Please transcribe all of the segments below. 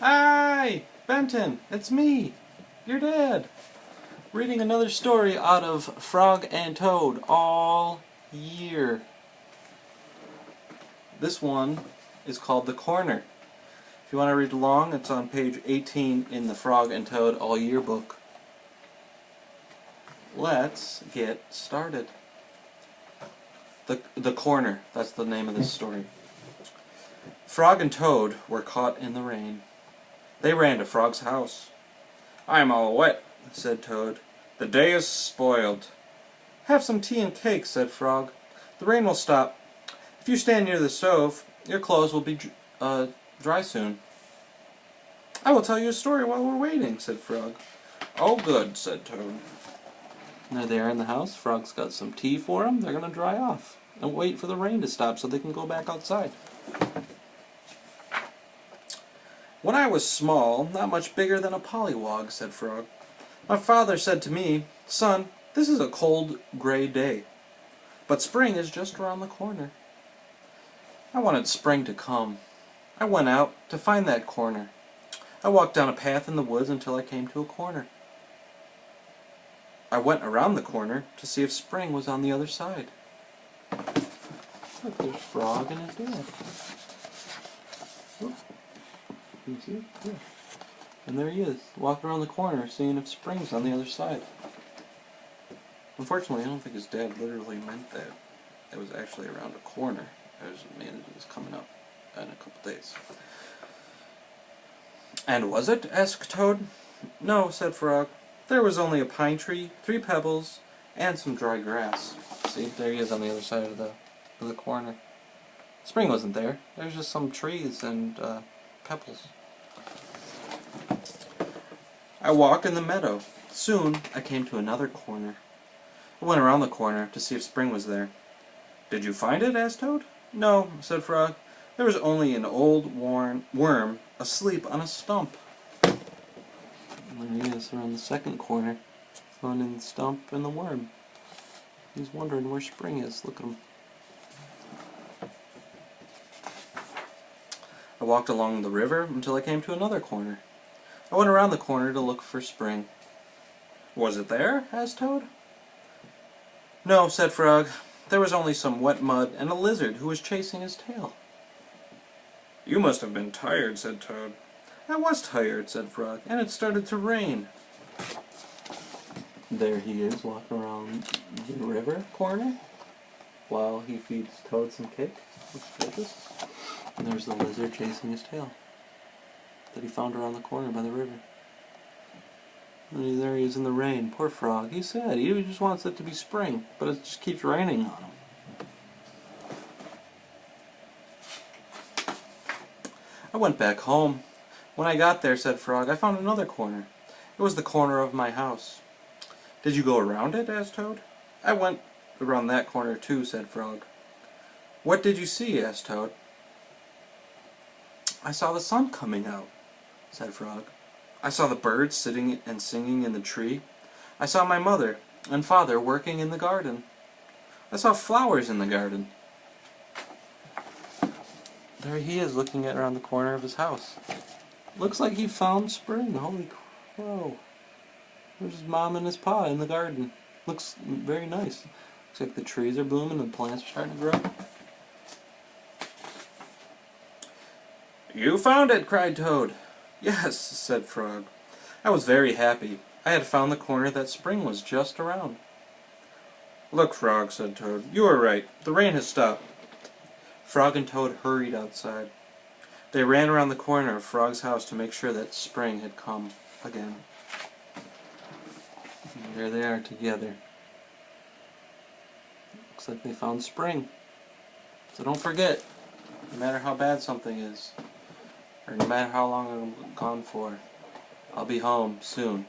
Hi, Benton, it's me, your dad, reading another story out of Frog and Toad all year. This one is called The Corner. If you want to read along, it's on page 18 in the Frog and Toad all year book. Let's get started. The Corner, that's the name of this story. Frog and Toad were caught in the rain. They ran to Frog's house. "I'm all wet," said Toad. "The day is spoiled." "Have some tea and cake," said Frog. "The rain will stop. If you stand near the stove, your clothes will be dry soon." "I will tell you a story while we're waiting," said Frog. "Oh, good," said Toad. And they're there in the house. Frog's got some tea for them. They're going to dry off and wait for the rain to stop so they can go back outside. "When I was small, not much bigger than a pollywog," said Frog, "my father said to me, 'Son, this is a cold, gray day, but spring is just around the corner.' I wanted spring to come. I went out to find that corner. I walked down a path in the woods until I came to a corner. I went around the corner to see if spring was on the other side." Look, there's Frog and his dad. Look. Can you see? Yeah. And there he is, walking around the corner, seeing if spring's on the other side. Unfortunately, I don't think his dad literally meant that. It was actually around a corner. It was coming up in a couple days. "And was it?" asked Toad. "No," said Frog. "There was only a pine tree, 3 pebbles, and some dry grass." See, there he is on the other side of the corner. Spring wasn't there. There's just some trees and pebbles. I walked in the meadow. Soon I came to another corner. I went around the corner to see if spring was there. "Did you find it?" asked Toad. "No," said Frog. "There was only an old worm asleep on a stump." And there he is around the second corner, finding the stump and the worm. He's wondering where spring is. Look at him. I walked along the river until I came to another corner. I went around the corner to look for spring. "Was it there?" asked Toad. "No," said Frog. "There was only some wet mud and a lizard who was chasing his tail." "You must have been tired," said Toad. "I was tired," said Frog, "and it started to rain." There he is, walking around the river corner while he feeds Toad some cake. Looks delicious. And there's the lizard chasing his tail that he found around the corner by the river. And there he is in the rain. Poor Frog. He's sad. He just wants it to be spring, but it just keeps raining on him. I went back home. When I got there, said Frog, I found another corner. It was the corner of my house. "Did you go around it?" asked Toad. "I went around that corner too," said Frog. "What did you see?" asked Toad. "I saw the sun coming out," said Frog. "I saw the birds sitting and singing in the tree. I saw my mother and father working in the garden. I saw flowers in the garden." There he is, looking at around the corner of his house. Looks like he found spring. Holy crow. There's his mom and his pa in the garden. Looks very nice. Looks like the trees are blooming and the plants are starting to grow. "You found it!" cried Toad. "Yes," said Frog. "I was very happy. I had found the corner that spring was just around." "Look, Frog," said Toad, "you are right. The rain has stopped." Frog and Toad hurried outside. They ran around the corner of Frog's house to make sure that spring had come again. And there they are together. Looks like they found spring. So don't forget, no matter how bad something is, or no matter how long I'm gone for, I'll be home soon.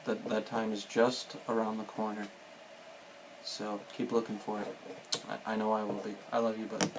That time is just around the corner. So keep looking for it. I know I will be. I love you, buddy.